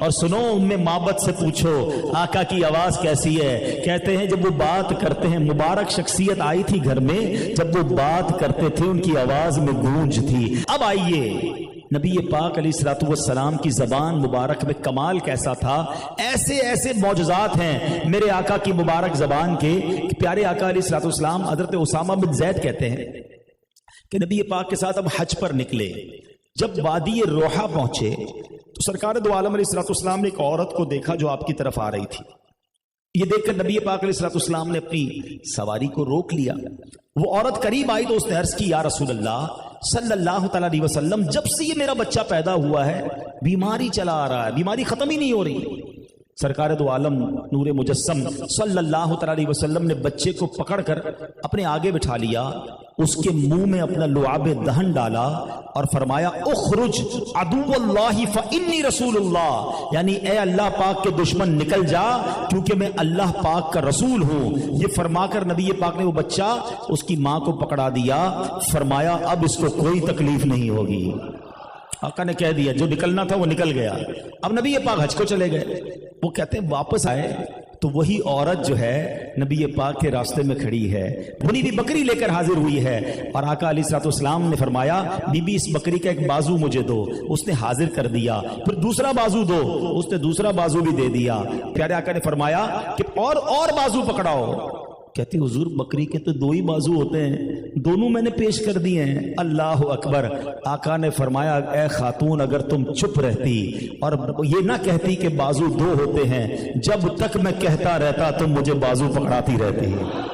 اور سنو उम्मे माबद से पूछो आका की आवाज कैसी है। कहते हैं जब वो बात करते हैं, मुबारक शख्सियत आई थी घर में, जब वो बात करते थे उनकी आवाज में गूंज थी। अब आइए नबी पाक अलैहिस्सलातु वस्सलाम की ज़बान मुबारक में कमाल कैसा था। ऐसे ऐसे मौजज़ात हैं मेरे आका की मुबारक ज़बान के कि प्यारे आका अलैहिस्सलातु वस्सलाम हज़रत उसामा बिन ज़ैद कहते हैं कि नबी पाक के साथ अब हज पर निकले। जब वादी रोहा पहुंचे तो सरकार दो आलम अलैहिस्सलातु वस्सलाम ने एक औरत को देखा जो आपकी तरफ आ रही थी। ये देखकर नबी पाक अलैहिस्सलातु वस्सलाम ने अपनी सवारी को रोक लिया। वो औरत करीब आई तो उसने अर्ज की, या रसूल अल्लाह सल्लल्लाहु अलैहि वसल्लम, जब से ये मेरा बच्चा पैदा हुआ है बीमारी चला आ रहा है, बीमारी खत्म ही नहीं हो रही। सरकार दो आलम नूर मुजस्सम सल्लल्लाहु अलैहि वसल्लम ने बच्चे को पकड़कर अपने आगे बिठा लिया, उसके मुंह में अपना लुआबे दहन डाला और फरमाया, उखरुज अदुव्वल्लाहि फइन्नी रसूलुल्लाह, यानी ए अल्लाह पाक के दुश्मन निकल जा क्योंकि मैं अल्लाह पाक का रसूल हूं। ये फरमाकर नबी पाक ने वो बच्चा उसकी मां को पकड़ा दिया। फरमाया अब इसको कोई तकलीफ नहीं होगी। आका ने कह दिया जो निकलना था वो निकल गया। अब नबी पाक हज को चले गए। वो कहते हैं वापस आए तो वही औरत जो है नबी पाक के रास्ते में खड़ी है, भुनी हुई बकरी लेकर हाजिर हुई है। और आका अलैहिस्सलातु वस्सलाम ने फरमाया, बीबी इस बकरी का एक बाजू मुझे दो। उसने हाजिर कर दिया। फिर दूसरा बाजू दो, उसने दूसरा बाजू भी दे दिया। प्यारे आका ने फरमाया कि और बाजू पकड़ाओ। कहती हुजूर बकरी के तो दो ही बाजू होते हैं, दोनों मैंने पेश कर दिए हैं। अल्लाह अकबर। आका ने फरमाया, ए खातून अगर तुम चुप रहती और ये ना कहती कि बाजू दो होते हैं, जब तक मैं कहता रहता तुम मुझे बाजू पकड़ाती रहती।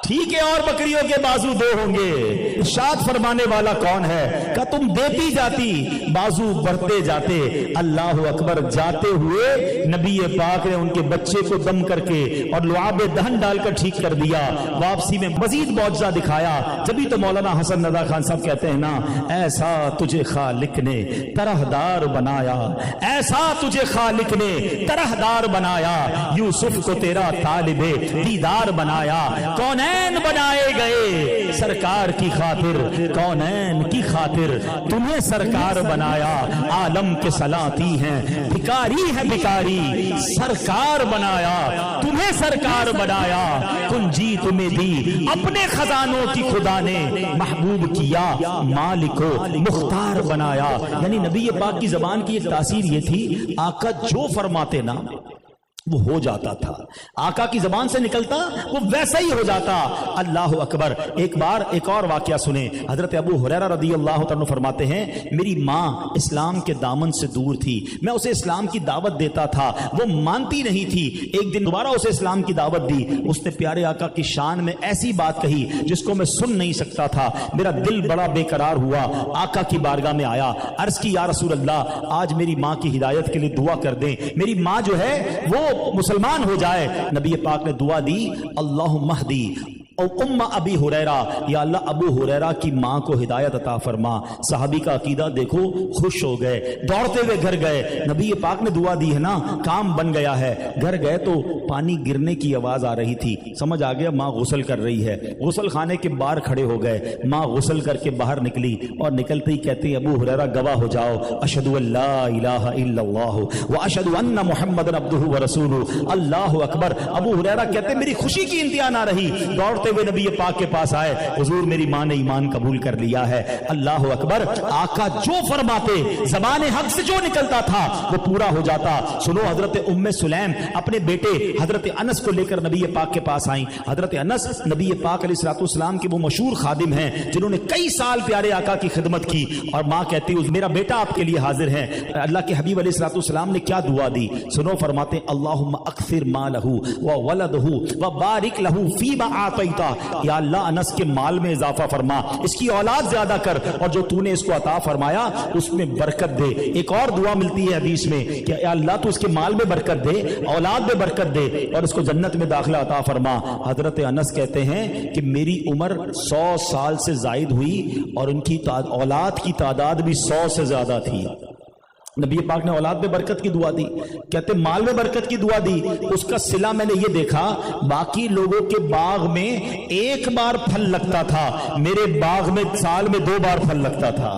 ठीक है और बकरियों के बाजू दो होंगे, इरशाद फरमाने वाला कौन है? क्या तुम देती जाती, बाजू बढ़ते जाते। अल्लाह अकबर। जाते हुए नबी पाक ने उनके बच्चे को दम करके और लुआबे दहन डालकर ठीक कर दिया। वापसी में मजीद मौजज़ा दिखाया। जभी तो मौलाना हसन रज़ा खान साहब कहते हैं ना, ऐसा तुझे खालिक ने तरहदार बनाया, ऐसा तुझे खालिक ने तरहदार बनाया, यूसुफ को तेरा तालिबे दीदार बनाया। कौन बनाए गए सरकार की खातिर, कौनैन की खातिर तुम्हें सरकार बनाया। आलम के सलाती हैं, भिकारी है भिकारी, सरकार बनाया तुम्हें सरकार बनाया। कुंजी तुम्हें दी अपने खजानों की खुदा ने, महबूब किया मालिको मुख्तार बनाया। यानी नबी पाक की जबान की एक तासीर ये थी, आका जो फरमाते ना वो हो जाता था। आका की जबान से निकलता वो वैसा ही हो जाता। अल्लाह अकबर। एक बार एक और वाकया सुने। हजरत अबू हुरैरा रज़ियल्लाहु तआला फरमाते हैं, मेरी माँ इस्लाम के दामन से दूर थी, मैं उसे इस्लाम की दावत देता था, वो मानती नहीं थी। एक दिन दोबारा उसे इस्लाम की दावत दी। उसने प्यारे आका की शान में ऐसी बात कही जिसको मैं सुन नहीं सकता था। मेरा दिल बड़ा बेकरार हुआ। आका की बारगाह में आया, अर्ज की, या रसूल अल्लाह आज मेरी माँ की हिदायत के लिए दुआ कर दें, मेरी माँ जो है वो मुसलमान हो जाए। नबी पाक ने दुआ दी, अल्लाहुम्मा महदी और उम्मा अबी हुरैरा, या अल्लाह अबू हुरैरा की माँ को हिदायत अता फरमा। सहाबी का अकीदा देखो, खुश हो गए, दौड़ते हुए घर गए। नबी पाक ने दुआ दी है ना, काम बन गया है। घर गए तो पानी गिरने की आवाज आ रही थी। समझ आ गया माँ गुस्ल कर रही है। गुस्ल खाने के बाहर खड़े हो गए। माँ गुस्ल करके बाहर निकली और निकलते ही कहती, अबू हुरैरा गवाह हो जाओ, अशहदु अल्ला इलाहा इल्लल्लाह व अशहदु अन्ना मुहम्मदन अब्दुहु व रसूलुहु। अल्लाहु अकबर। अबू हुरैरा कहते मेरी खुशी की इंतहा ना रही, दौड़ते हुए नबी पाक के पास आए, हुजूर मेरी मां ने ईमान कबूल कर लिया है। अल्लाह अकबर। आका जो फरमाते, ज़बान हक से जो निकलता था वो पूरा हो जाता। सुनो, हजरत उम्मे सुलैम अपने बेटे हजरत अनस को लेकर नबी पाक के पास आई। हजरत अनस नबी पाक अलैहिस्सलाम के वो मशहूर खादिम हैं जिन्होंने कई साल प्यारे आका की खिदमत की। और मां कहती मेरा बेटा आपके लिए हाजिर है। अल्लाह के हबीब अलैहिस्सलाम ने क्या दुआ दी सुनो, फरमाते अल्लाहुम्मा अक्सिर मालहू व वलदहू व बारिक लहू फीमा आतैता। या अल्लाह अनस के माल में इजाफा फरमा, इसकी औलाद ज्यादा कर, और जो तूने इसको अता फरमाया उसमें बरकत दे। एक और दुआ मिलती है हदीस में कि या अल्लाह तू इसके माल में बरकत दे, औलाद में बरकत दे और इसको जन्नत में दाखिला अता फरमा। हजरत अनस कहते हैं कि मेरी उम्र 100 साल से जायद हुई और उनकी औलाद की तादाद भी 100 से ज्यादा थी। नबी पाक ने औलाद में बरकत की दुआ दी, कहते माल में बरकत की दुआ दी। उसका सिला मैंने ये देखा, बाकी लोगों के बाग में एक बार फल लगता था, मेरे बाग में साल में 2 बार फल लगता था।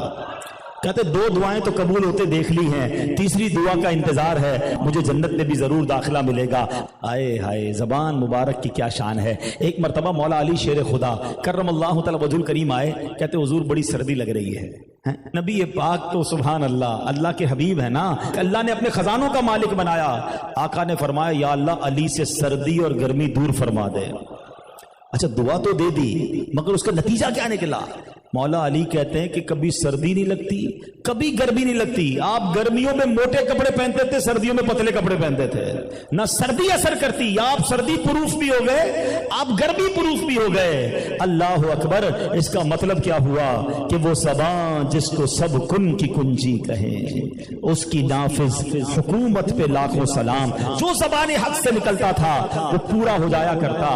کہتے 2 دعائیں تو قبول ہوتے دیکھ لی ہیں، تیسری دعا کا انتظار ہے، مجھے جنت میں بھی ضرور داخلہ ملے گا۔ آئے ہائے زبان مبارک کی کیا شان ہے۔ ایک مرتبہ مولا علی شیر خدا کرم اللہ تعالی وجہ الکریم آئے، کہتے حضور بڑی سردی لگ رہی ہے۔ نبی پاک تو سبحان اللہ کے حبیب ہے نا، اللہ نے اپنے خزانوں کا مالک بنایا۔ آقا نے فرمایا یا اللہ علی سے سردی اور گرمی دور فرما دے۔ اچھا دعا تو دے دی مگر اس کا نتیجہ کیا نکلا؟ مولا علی کہتے ہیں کہ کبھی سردی نہیں لگتی کبھی گرمی نہیں لگتی۔ آپ گرمیوں میں موٹے کپڑے پہنتے تھے، سردیوں میں پتلے کپڑے پہنتے تھے، نہ سردی اثر کرتی، آپ سردی پروف بھی ہو گئے، آپ گرمی پروف بھی ہو گئے۔ اللہ اکبر۔ اس کا مطلب کیا ہوا کہ وہ زبان جس کو سب کن کی کنجی کہیں، اس کی نافذ حکومت پہ لاکھوں سلام۔ جو زبان حق سے نکلتا تھا وہ پورا ہو جایا کرتا۔